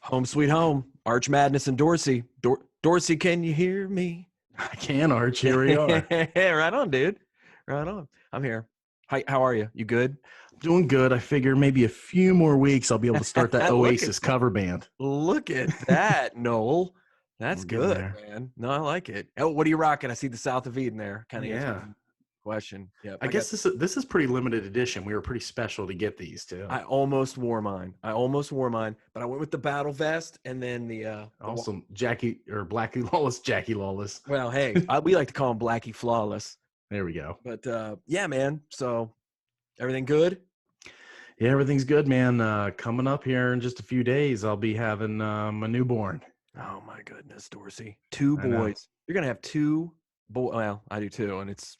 Home sweet home. Arch Madness and Dorsey. Dorsey, can you hear me? I can, Arch. Here we are. Right on, dude. Right on. I'm here. Hi, how are you? You good? Doing good. I figure maybe a few more weeks I'll be able to start that Oasis cover band. Look at that, Noel. That's We're getting good, there. man. No, I like it. Oh, what are you rocking? I see the South of Eden there. Kind of Yeah. answering the question. Yeah. I guess this is pretty limited edition. We were pretty special to get these too. I almost wore mine. But I went with the battle vest and then the Awesome. Jackie or Blackie Lawless, Jackie Lawless. well, hey, we like to call him Blackie Flawless. There we go. But yeah, man. So everything good? Yeah, everything's good, man. Coming up here in just a few days, I'll be having a newborn. Oh my goodness, Dorsey. Two I know. boys. You're gonna have two boys. Well, I do too, and it's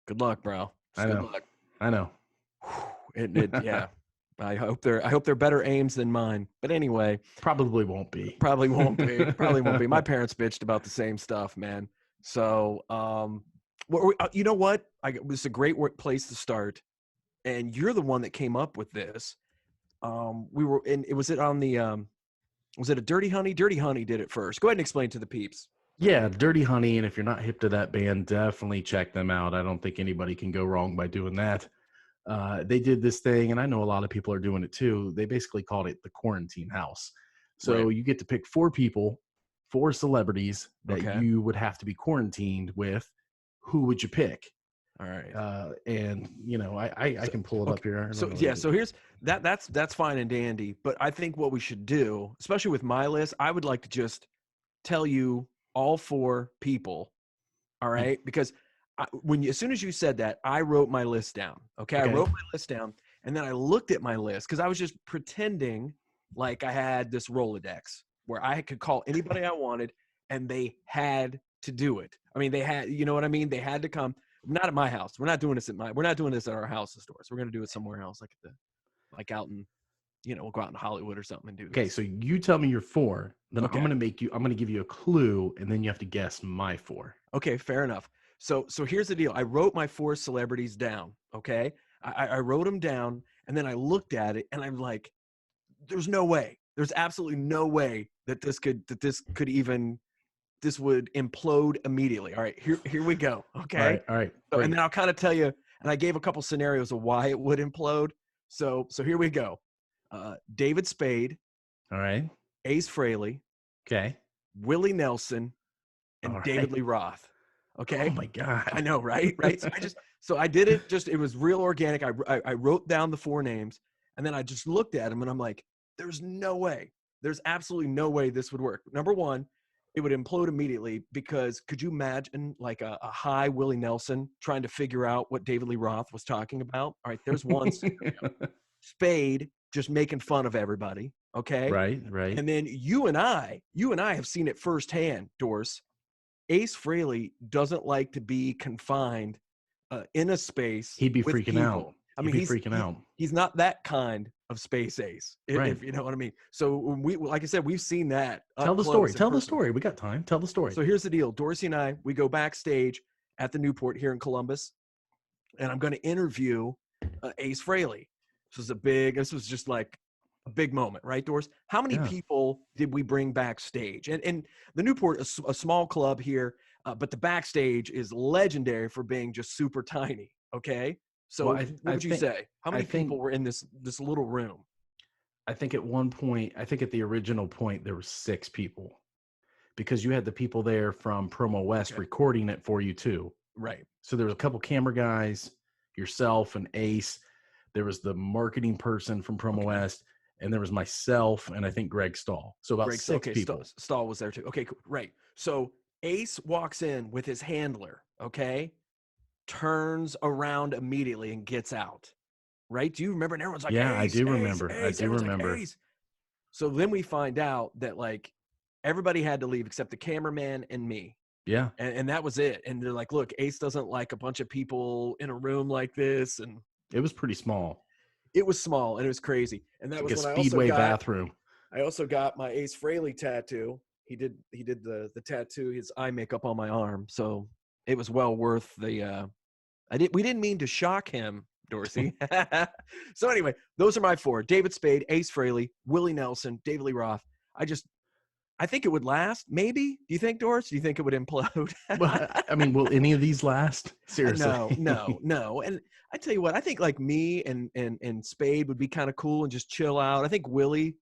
good luck, bro. I Good know. luck. I know. Yeah. I hope they're better aims than mine. But anyway, Probably won't be. probably won't be. Probably won't be. My parents bitched about the same stuff, man. So, you know what? This is a great place to start. And you're the one that came up with this. Was it on the was it a Dirty Honey? Dirty Honey did it first. Go ahead and explain to the peeps. Yeah, Dirty Honey, and if you're not hip to that band, definitely check them out. I don't think anybody can go wrong by doing that. They did this thing, and I know a lot of people are doing it too. They basically called it the Quarantine House. So Right. you get to pick 4 people, 4 celebrities that Okay. you would have to be quarantined with. Who would you pick? All right. And you know, I can pull it up here. I So don't know yeah, what it so here's that's fine and dandy. But I think what we should do, especially with my list, I would like to just tell you all 4 people. All is. right, because as soon as you said that, I wrote my list down. Okay, I Okay. wrote my list down, and then I looked at my list because I was just pretending like I had this Rolodex where I could call anybody I wanted, and they had to do it. I mean, they had, you know what I mean? They had to come. Not at my house. We're not doing this at our house stores. We're gonna do it somewhere else, like out in, we'll go out in Hollywood or something and do this. Okay, so you tell me your 4, then Okay. I'm gonna give you a clue, and then you have to guess my 4. Okay, fair enough. So here's the deal. I wrote my 4 celebrities down. Okay, I wrote them down, and then I looked at it, and I'm like, "There's no way. There's absolutely no way that this would implode immediately." All right, here we go. Okay, All right. so, Great. and then I'll kind of tell you, and I gave a couple scenarios of why it would implode. So here we go. David Spade, All right. Ace Frehley, Okay. Willie Nelson, and All right. David Lee Roth. Okay. Oh my God. I know, right? Right. So I did it. It was real organic. I wrote down the 4 names, and then I just looked at them, and I'm like, "There's no way. There's absolutely no way this would work." Number one, it would implode immediately because could you imagine like a high Willie Nelson trying to figure out what David Lee Roth was talking about? All right, there's one scenario. Spade just making fun of everybody. Okay. Right. And then you and I have seen it firsthand, Dors. Ace Frehley doesn't like to be confined in a space. He'd be with freaking people. out. He's freaking out. He's not that kind of space ace, Right. if you know what I mean. So like I said, we've seen that. Tell the story. Tell the story. We got time. Tell the story. So here's the deal. Dorsey and I, we go backstage at the Newport here in Columbus, and I'm going to interview Ace Frehley. This was just like a big moment, right, Doris? How many people did we bring backstage? And the Newport is a small club here, but the backstage is legendary for being just super tiny, okay? So what would you say? How many people were in this little room? I think at one point, at the original point, there were 6 people because you had the people there from Promo West recording it for you too. Right. So there was a couple camera guys, yourself and Ace. There was the marketing person from Promo West, and there was myself and I think Greg Stahl. So about 6 people. Stahl was there too. Okay, cool. Right. So Ace walks in with his handler, okay? Turns around immediately and gets out. Right? Do you remember? And everyone's like, yeah, Ace, I do Ace, remember. Ace. I do remember. Like, so then we find out that like everybody had to leave except the cameraman and me. Yeah. And that was it. And they're like, look, Ace doesn't like a bunch of people in a room like this. And it was pretty small. It was small and it was crazy. And that was when a Speedway bathroom. I also got my Ace Frehley tattoo. He did the tattoo, his eye makeup on my arm. So it was well worth the we didn't mean to shock him, Dorsey. So anyway, those are my 4. David Spade, Ace Frehley, Willie Nelson, David Lee Roth. I think it would last. Maybe. Do you think, Doris? Do you think it would implode? Well, I mean, will any of these last? Seriously. No. And I tell you what, I think like me and Spade would be kind of cool and just chill out. I think Willie,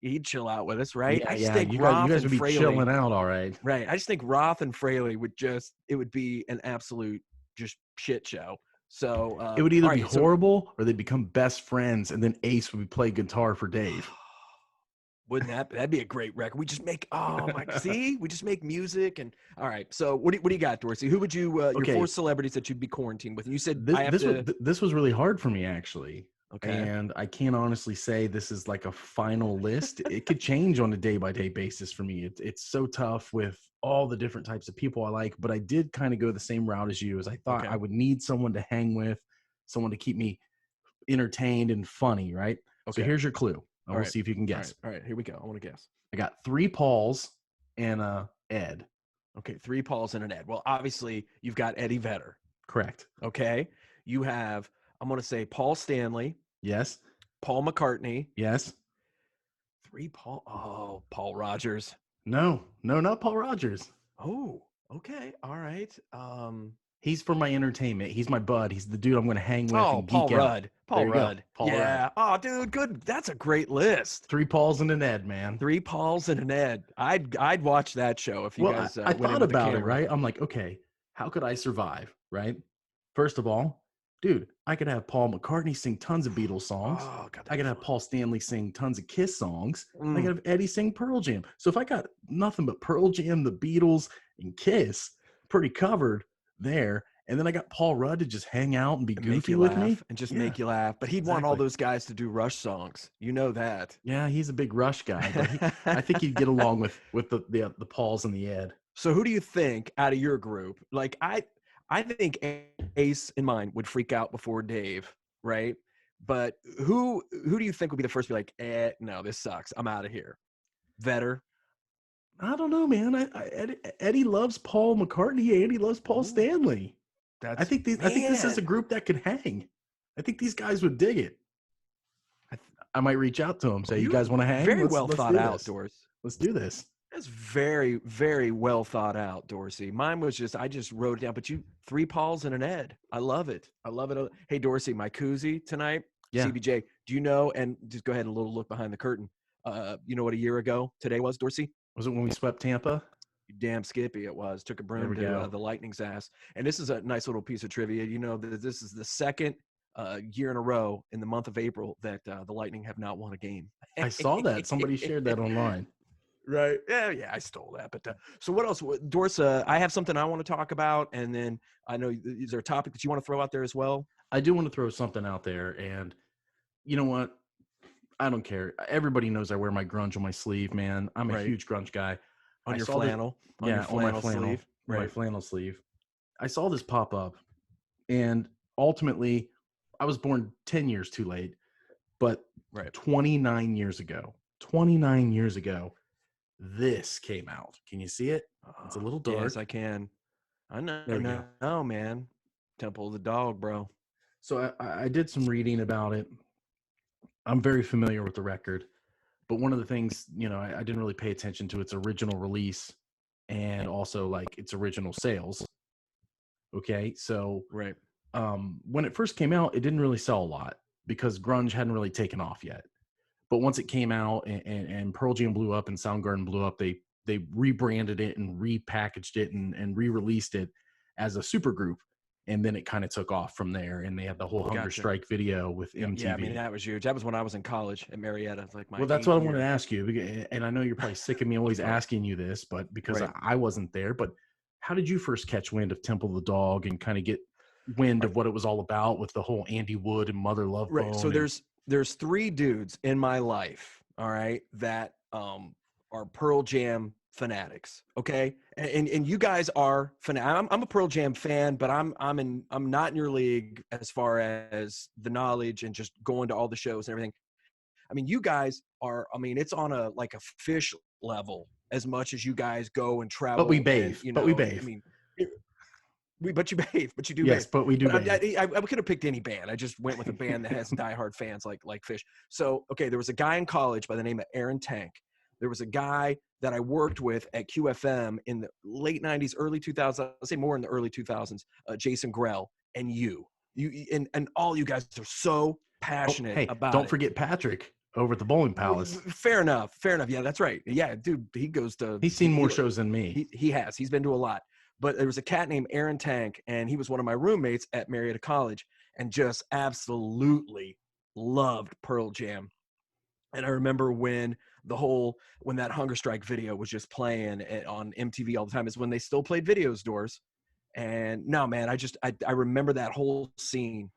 he'd chill out with us, right? I just Yeah. think You Roth guys and would be Fraley, chilling out, all right. right? I just think Roth and Fraley it would be an absolute just shit show. So It would either all be right, so horrible or they'd become best friends, and then Ace would play guitar for Dave. wouldn't that'd be a great record? We just make we just make music and all right. So what do you got, Dorsey? Who would you your Okay. 4 celebrities that you'd be quarantined with? And you said This was really hard for me, actually. Okay. And I can't honestly say this is like a final list. It could change on a day-by-day basis for me. It's so tough with all the different types of people I like, but I did kind of go the same route as you, as I thought I would need someone to hang with, someone to keep me entertained and funny, right? Okay. So here's your clue. I will see if you can guess. All right, here we go. I want to guess. I got 3 Pauls and a Ed. Okay, 3 Pauls and an Ed. Well, obviously, you've got Eddie Vedder. Correct. Okay. You have, I'm going to say Paul Stanley. Yes. Paul McCartney. Yes. 3 Paul. Oh, Paul Rogers. No, not Paul Rogers. Oh, okay. All right. He's for my entertainment. He's my bud. He's the dude I'm going to hang with. Oh, and Paul geek Rudd. out. Paul Rudd. Paul yeah. Rudd. Oh, dude, good. That's a great list. 3 Pauls and an Ed, man. 3 Pauls and an Ed. I'd watch that show if you guys. I thought about it, right? I'm like, okay, how could I survive, right? First of all, dude, I could have Paul McCartney sing tons of Beatles songs. Oh, God, I could have Paul Stanley sing tons of Kiss songs. I could Mm. have Eddie sing Pearl Jam. So if I got nothing but Pearl Jam, the Beatles, and Kiss, pretty covered there. And then I got Paul Rudd to just hang out and be goofy with me. And just make you laugh. But he'd want all those guys to do Rush songs. You know that. Yeah, he's a big Rush guy. But I think he'd get along with the Pauls and the Ed. So who do you think out of your group? Like I think Ace in mine would freak out before Dave, right? But who do you think would be the first to be like, no, this sucks. I'm out of here. Vedder. I don't know, man. Eddie loves Paul McCartney. Eddie loves Paul Stanley. I think this is a group that could hang. I think these guys would dig it. I might reach out to them, say, you guys want to hang? Very well thought out, Dorsey. Let's do this. That's very, very well thought out, Dorsey. Mine was I just wrote it down, but 3 Pauls and an Ed. I love it. Hey, Dorsey, my koozie tonight, CBJ, do you know, and just go ahead and a little look behind the curtain. You know what a year ago today was, Dorsey? Was it when we swept Tampa? You damn Skippy, it was. Took a broom to the Lightning's ass. And this is a nice little piece of trivia. You know, this is the second year in a row in the month of April that the Lightning have not won a game. I saw that. Somebody shared that online. Right. Yeah, I stole that. But so what else? Dorsa, I have something I want to talk about. And then I know, is there a topic that you want to throw out there as well? I do want to throw something out there. And you know what? I don't care. Everybody knows I wear my grunge on my sleeve, man. I'm a huge grunge guy. On your flannel? On my flannel sleeve. My flannel sleeve. I saw this pop up. And ultimately, I was born 10 years too late. But 29 years ago, this came out. Can you see it? It's a little dark. Yes, I can. I know. Oh, man. Temple of the Dog, bro. So I did some reading about it. I'm very familiar with the record. But one of the things, you know, I didn't really pay attention to its original release and also like its original sales. Okay. So when it first came out, it didn't really sell a lot because grunge hadn't really taken off yet. But once it came out and Pearl Jam blew up and Soundgarden blew up, they rebranded it and repackaged it and re-released it as a supergroup. And then it kind of took off from there. And they had the whole Hunger Strike video with MTV. Yeah, I mean, that was huge. That was when I was in college at Marietta. Well, that's what I wanted to ask you. And I know you're probably sick of me always asking you this, but because I wasn't there. But how did you first catch wind of Temple of the Dog and kind of get wind of what it was all about with the whole Andy Wood and Mother Love Bone? Right. So there's 3 dudes in my life, all right, that are Pearl Jam fanatics. Okay. And you guys are I'm a Pearl Jam fan, but I'm not in your league as far as the knowledge and just going to all the shows and everything. I mean, you guys are, it's on a fish level as much as you guys go and travel. But we bathe. I mean, But you bathe, but you do Yes, bathe. but we do But bathe. I could have picked any band. I just went with a band that has diehard fans like Fish. So, okay, there was a guy in college by the name of Aaron Tank. There was a guy that I worked with at QFM in the late 90s, early 2000s, I'll say more in the early 2000s, Jason Grell, and and all you guys are so Oh, passionate hey, about don't it. forget Patrick over at the bowling palace. Fair enough. Fair enough. Yeah, that's right. Yeah, dude, he goes to. He's seen more shows than me. He has. He's been to a lot. But there was a cat named Aaron Tank, and he was one of my roommates at Marietta College, and just absolutely loved Pearl Jam. And I remember when that Hunger Strike video was just playing on MTV all the time, is when they still played videos, Doors. And no, man, I remember that whole scene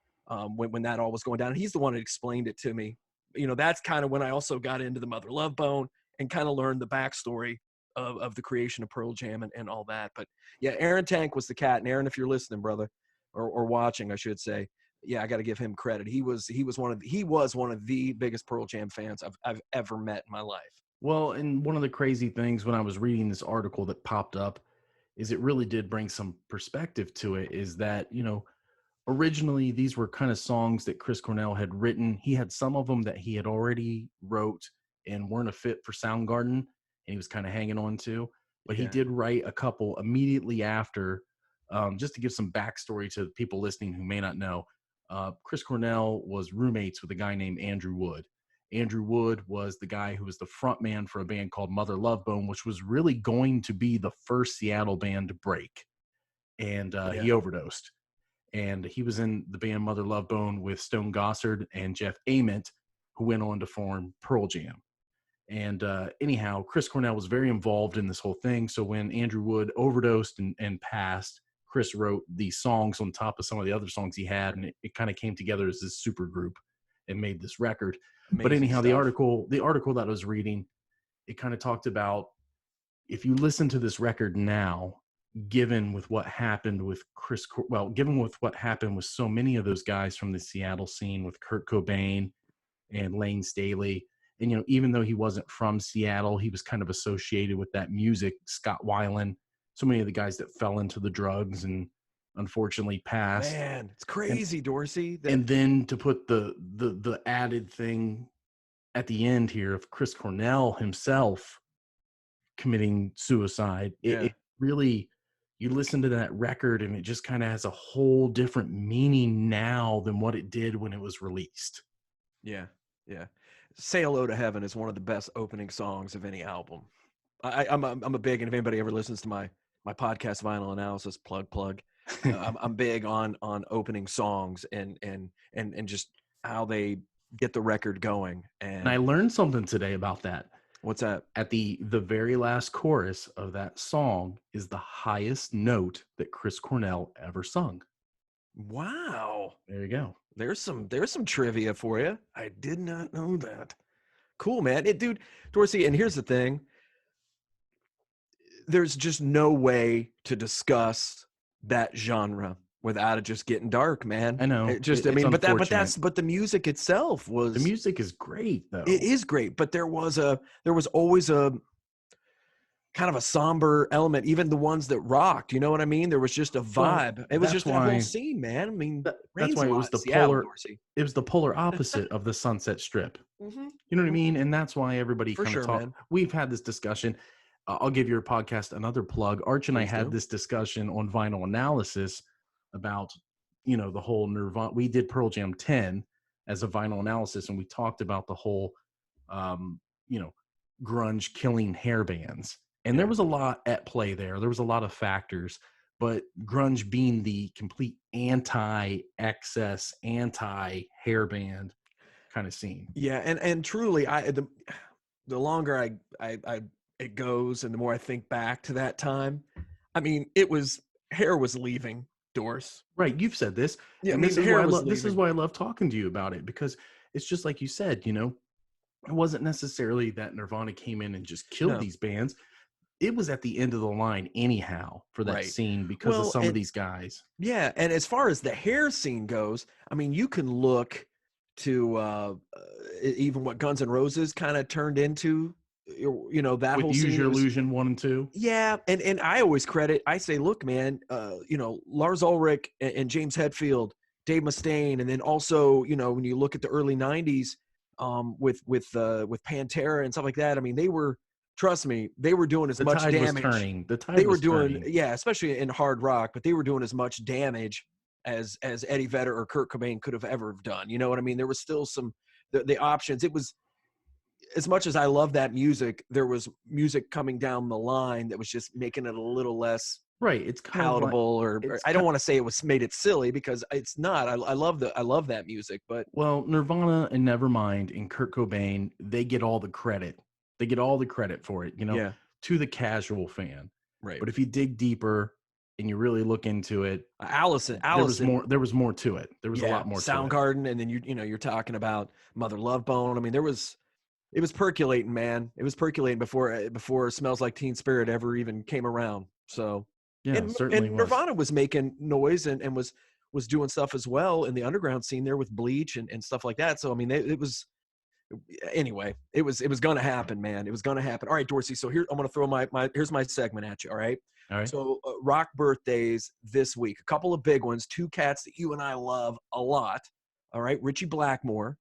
when that all was going down. And he's the one that explained it to me. That's kind of when I also got into the Mother Love Bone and kind of learned the backstory of the creation of Pearl Jam and all that. But yeah, Aaron Tank was the cat. And Aaron, if you're listening, brother, or watching, I should say, yeah, I got to give him credit. He was one of the biggest Pearl Jam fans I've ever met in my life. Well, and one of the crazy things when I was reading this article that popped up is it really did bring some perspective to it, is that, originally these were kind of songs that Chris Cornell had written. He had some of them that he had already wrote and weren't a fit for Soundgarden, and he was kind of hanging on to. But he did write a couple immediately after, just to give some backstory to people listening who may not know. Chris Cornell was roommates with a guy named Andrew Wood. Andrew Wood was the guy who was the front man for a band called Mother Love Bone, which was really going to be the first Seattle band to break. And he overdosed. And he was in the band Mother Love Bone with Stone Gossard and Jeff Ament, who went on to form Pearl Jam. And anyhow, Chris Cornell was very involved in this whole thing. So when Andrew Wood overdosed and passed, Chris wrote these songs on top of some of the other songs he had, and it kind of came together as this super group and made this record. Amazing but anyhow, stuff. the article that I was reading, it kind of talked about, if you listen to this record now, given with what happened with given with what happened with so many of those guys from the Seattle scene, with Kurt Cobain and Lane Staley, and even though he wasn't from Seattle, he was kind of associated with that music. Scott Weiland, so many of the guys that fell into the drugs and unfortunately passed. Man, it's crazy, Dorsey. And then to put the added thing at the end here of Chris Cornell himself committing suicide, it really, you listen to that record and it just kind of has a whole different meaning now than what it did when it was released. Yeah. Say Hello to Heaven is one of the best opening songs of any album. I'm a big, and if anybody ever listens to my podcast, Vinyl Analysis, plug, I'm big on opening songs and just how they get the record going. And I learned something today about that. What's that? At the very last chorus of that song is the highest note that Chris Cornell ever sung. Wow. There you go. There's some trivia for you. I did not know that. Cool, man. Dude, Dorsey, and here's the thing. There's just no way to discuss that genre without it just getting dark, man. I know. But the music itself was. The music is great, though. It is great, but there was always a kind of a somber element, even the ones that rocked, you know what I mean? There was just a vibe. Well, it was just that whole scene, man. I mean, that's why it was the Seattle, it was the polar opposite of the Sunset Strip. Mm-hmm. You know what I mean? And that's why everybody For kind of sure, talk. man. We've had this discussion. I'll give your podcast another plug. Arch and I had do. this discussion on Vinyl Analysis about, the whole Nirvana. We did Pearl Jam 10 as a Vinyl Analysis, and we talked about the whole, grunge killing hair bands. And there was a lot at play there. There was a lot of factors, but grunge being the complete anti-excess, anti-hair band kind of scene. Yeah, and truly, the longer I it goes, and the more I think back to that time, I mean, hair was leaving, Doors. Right, you've said this. Yeah, and I mean, this is why I love talking to you about it, because it's just like you said, it wasn't necessarily that Nirvana came in and just killed these bands. It was at the end of the line anyhow for that scene because of some of these guys. Yeah, and as far as the hair scene goes, I mean, you can look to even what Guns N' Roses kind of turned into that With whole Use scene. Your It was, Illusion 1 and 2. yeah, and I always I say, look, man, Lars Ulrich and James Hetfield, Dave Mustaine, and then also, when you look at the early '90s, with Pantera and stuff like that. I mean, trust me, they were doing as The much tide was damage. turning. The tide They were was doing, turning. yeah, especially in hard rock, but they were doing as much damage as Eddie Vedder or Kurt Cobain could have ever done. You know what I mean? There was still the options. It was, as much as I love that music, there was music coming down the line that was just making it a little less Right. It's kind of like, palatable, or it's I don't want to say it was made it silly, because it's not. I love that music, but well, Nirvana and Nevermind and Kurt Cobain, they get all the credit. They get all the credit for it, yeah, to the casual fan. right. But if you dig deeper and you really look into it, Allison, there was more to it. There was a yeah, lot more to it. Soundgarden, and then you're talking about Mother Love Bone. I mean, it was percolating, man. It was percolating before Smells Like Teen Spirit ever even came around. So, Yeah, it certainly and was. Nirvana was making noise and was doing stuff as well in the underground scene there with Bleach and stuff like that. So I mean, it was, anyway, it was going to happen, man. It was going to happen. All right, Dorsey. So here, I'm going to throw here's my segment at you. All right. All right. So rock birthdays this week, a couple of big ones, two cats that you and I love a lot. All right. Richie Blackmore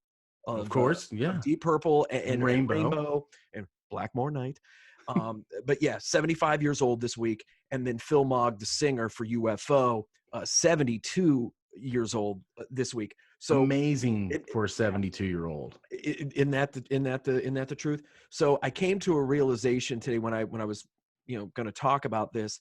Of course. Yeah. of Deep Purple and Rainbow. and Blackmore Night. But yeah, 75 years old this week. And then Phil Mogg, the singer for UFO, 72 years old this week. So amazing for a 72-year-old. In that the truth. So I came to a realization today when I was going to talk about this,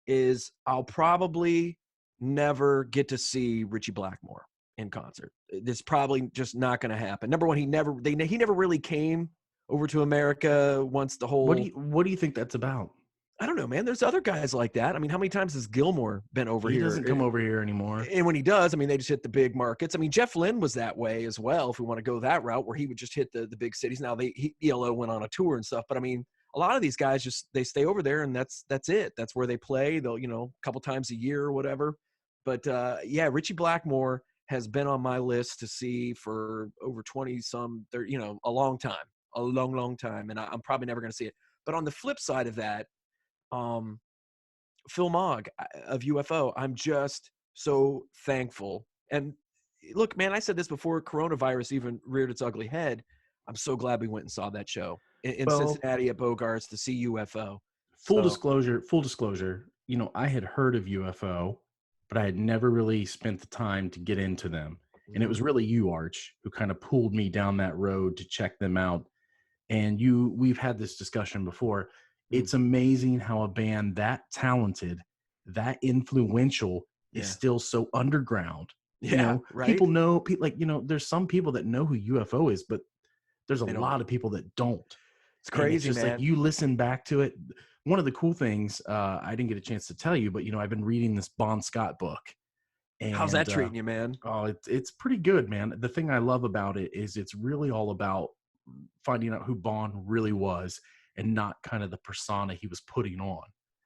is I'll probably never get to see Richie Blackmore in concert. It's probably just not going to happen. Number one, he never really came over to America once the whole. What do you think that's about? I don't know, man. There's other guys like that. I mean, how many times has Gilmore been over here? He doesn't come over here anymore. And when he does, I mean, they just hit the big markets. I mean, Jeff Lynne was that way as well, if we want to go that route, where he would just hit the big cities. Now ELO went on a tour and stuff, but I mean, a lot of these guys they stay over there, and that's it. That's where they play. They'll, a couple times a year or whatever. But yeah, Richie Blackmore has been on my list to see for over 20 some, a long time, a long time. And I'm probably never going to see it. But on the flip side of that, Phil Mogg of UFO, I'm just so thankful. And look, man, I said this before coronavirus even reared its ugly head. I'm so glad we went and saw that show in Cincinnati at Bogarts to see UFO. Full disclosure, I had heard of UFO, but I had never really spent the time to get into them. And it was really you, Arch, who kind of pulled me down that road to check them out. And we've had this discussion before. It's amazing how a band that talented, that influential is still so underground. Yeah, right. People know, there's some people that know who UFO is, but there's a lot of people that don't. It's crazy, it's just man. like you listen back to it. One of the cool things, I didn't get a chance to tell you, but I've been reading this Bon Scott book. And, how's that treating you, man? Oh, it's pretty good, man. The thing I love about it is it's really all about finding out who Bon really was, and not kind of the persona he was putting on.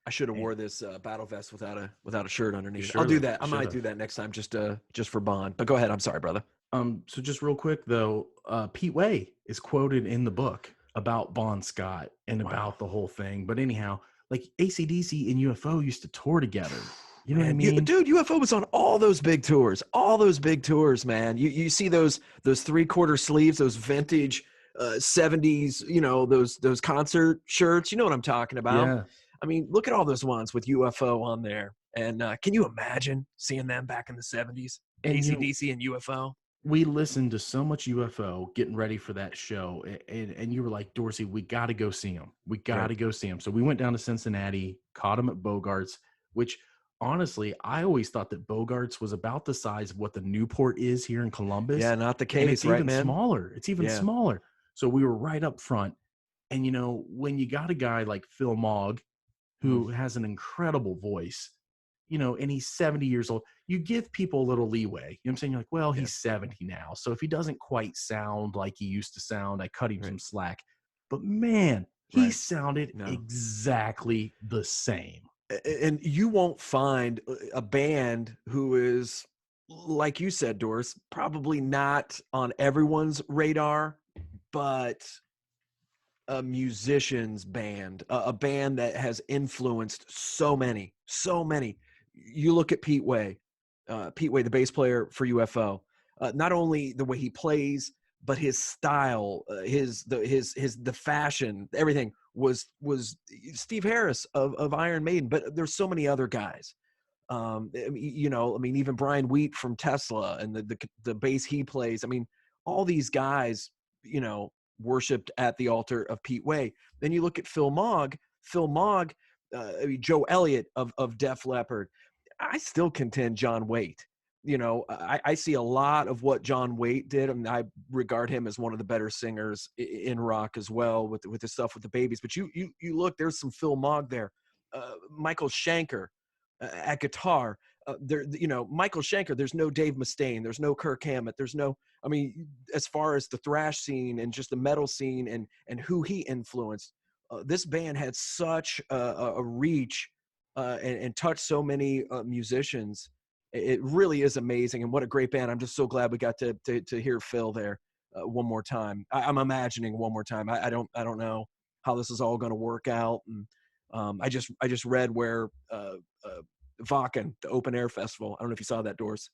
I should have wore this battle vest without a shirt underneath. I'll do that. I might do that next time, just for Bond. But go ahead. I'm sorry, brother. So just real quick though, Pete Way is quoted in the book about Bon Scott and about the whole thing. But anyhow, like AC/DC and UFO used to tour together. You know what I mean? Dude, UFO was on all those big tours. All those big tours, man. You see those 3/4 sleeves, those vintage 70s, those concert shirts. You know what I'm talking about? Yeah. I mean, look at all those ones with UFO on there. And can you imagine seeing them back in the 70s? AC/DC and UFO. We listened to so much UFO getting ready for that show. And you were like, Dorsey, we got to go see him. We got to go see him. So we went down to Cincinnati, caught him at Bogarts, which honestly, I always thought that Bogarts was about the size of what the Newport is here in Columbus. Yeah, not the case, and it's even smaller. It's even smaller. So we were right up front. And, when you got a guy like Phil Mogg, who has an incredible voice, and he's 70 years old, you give people a little leeway. You know what I'm saying? You're like, well, he's 70 now. So if he doesn't quite sound like he used to sound, I cut him some slack. But man, he sounded exactly the same. And you won't find a band who is, like you said, Doris, probably not on everyone's radar, but a musician's band, a band that has influenced so many. You look at Pete Way, the bass player for UFO. Not only the way he plays, but his style, the fashion, everything was Steve Harris of Iron Maiden. But there's so many other guys. Even Brian Wheat from Tesla and the bass he plays. I mean, all these guys, worshipped at the altar of Pete Way. Then you look at Phil Mogg, Joe Elliott of Def Leppard. I still contend John Waite. I see a lot of what John Waite did. I mean, I regard him as one of the better singers in rock as well with the stuff with the babies. But you look, there's some Phil Mogg there, Michael Schenker at guitar. Michael Schenker. There's no Dave Mustaine. There's no Kirk Hammett. There's no. I mean, as far as the thrash scene and just the metal scene and who he influenced, this band had such a reach and touched so many musicians. It really is amazing, and what a great band! I'm just so glad we got to hear Phil there one more time. I'm imagining one more time. I don't know how this is all going to work out, and I just read where Wacken, the open air festival. I don't know if you saw that, Doors.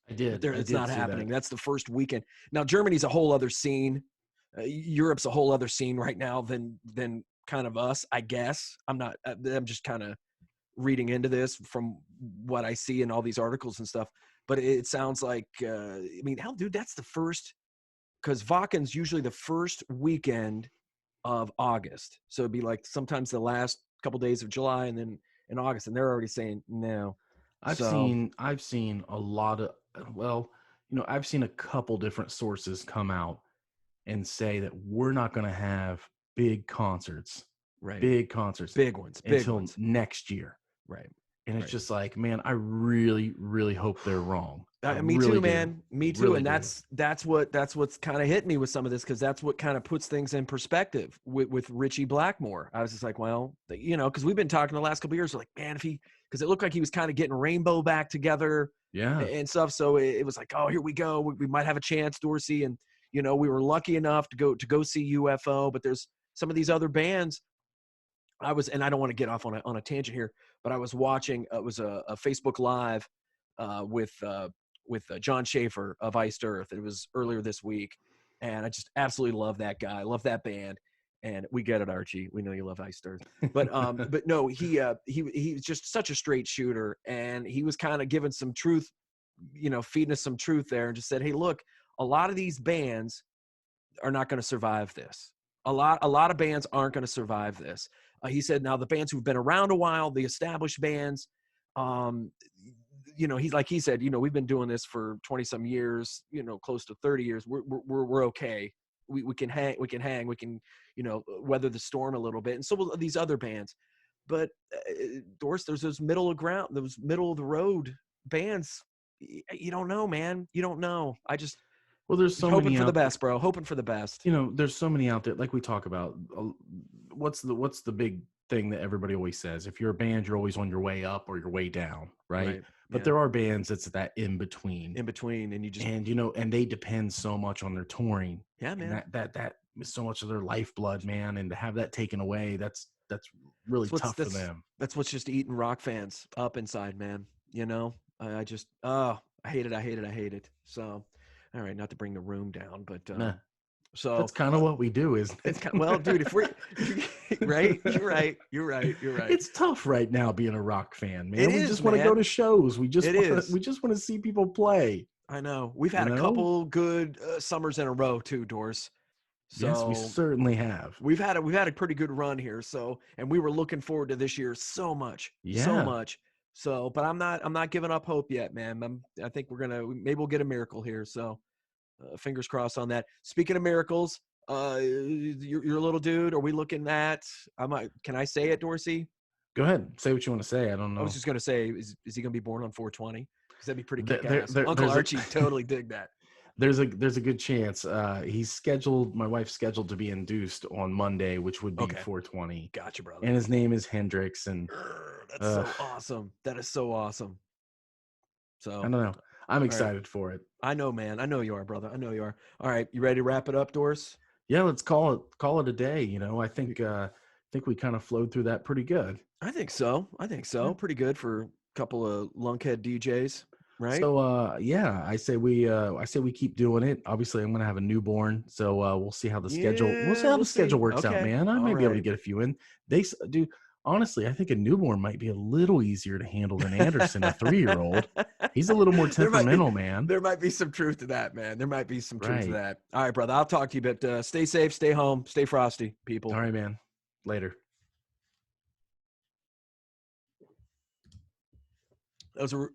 I did. But it's not happening. That's the first weekend. Now Germany's a whole other scene. Europe's a whole other scene right now than kind of us, I guess. I'm just kind of reading into this from what I see in all these articles and stuff. But it sounds like, hell, dude, that's the first, because Wacken's usually the first weekend of August. So it'd be like sometimes the last couple days of July and then in August, and they're already saying no. I've seen a lot of, I've seen a couple different sources come out and say that we're not going to have big concerts, right? Big concerts, big ones, until next year, right? And it's just like, man, I really, really hope they're wrong. Me really too, man. Me too. Really and that's what's kind of hit me with some of this, because that's what kind of puts things in perspective with Richie Blackmore. I was just like, well, because we've been talking the last couple of years, like, man, because it looked like he was kind of getting Rainbow back together, and stuff. So it was like, oh, here we go. We might have a chance, Dorsey, and we were lucky enough to go see UFO. But there's some of these other bands. And I don't want to get off on a tangent here, but I was watching. It was a Facebook Live with John Schaefer of Iced Earth. It was earlier this week, and I just absolutely love that guy. I love that band, and we get it, Archie. We know you love Iced Earth, but no, he was just such a straight shooter, and he was kind of giving some truth, feeding us some truth there, and just said, hey, look, a lot of these bands are not going to survive this. A lot of bands aren't going to survive this. He said, now the bands who've been around a while, the established bands, he said, we've been doing this for 20 some years, close to 30 years. We're okay. We can hang, we can, weather the storm a little bit. And so will these other bands. But Doris, there's those middle of the road bands. You don't know, man. You don't know. There's so hoping many for the best, bro. Hoping for the best. There's so many out there. Like we talk about, what's the big thing that everybody always says? If you're a band, you're always on your way up or your way down, right? But there are bands that's that in between, and you just and they depend so much on their touring. Yeah, man. And that is so much of their lifeblood, man. And to have that taken away, that's really tough for them. That's what's just eating rock fans up inside, man. I just I hate it. So. All right, not to bring the room down, but so that's kind of what we do, isn't it? Well, dude, if we're right, you're right. It's tough right now being a rock fan, man. We just want to go to shows. We just want to see people play. I know. We've had a couple good summers in a row too, Doors. So yes, we certainly have. We've had a pretty good run here. So, and we were looking forward to this year so much. So, but I'm not giving up hope yet, man. I think maybe we'll get a miracle here. So, fingers crossed on that. Speaking of miracles, your little dude, are we looking at? Can I say it, Dorsey? Go ahead, say what you want to say. I don't know. I was just gonna say, is he gonna be born on 420? Because that'd be pretty kick-ass. Uncle Archie totally dig that. There's a good chance. My wife's scheduled to be induced on Monday, which would be 420. Gotcha, brother. And his name is Hendrix, and that's so awesome. That is so awesome. So I don't know. I'm excited for it. I know, man. I know you are, brother. I know you are. All right, you ready to wrap it up, Doris? Yeah, let's call it a day. I think we kind of flowed through that pretty good. I think so. I think Yeah. so. Pretty good for a couple of lunkhead DJs, right? So yeah, I say we keep doing it. Obviously, I'm gonna have a newborn, so we'll see Yeah, how we'll the schedule see. works out, Okay. man. I All might be able to right. get a few in. Do honestly, I think a newborn might be a little easier to handle than Anderson, a 3-year-old. He's a little more there might be temperamental, man. there might be some truth to that, man. There might be some truth to Right. that. All right, brother. I'll talk to you, but stay safe, stay home, stay frosty, All people. right, man. Later. Those are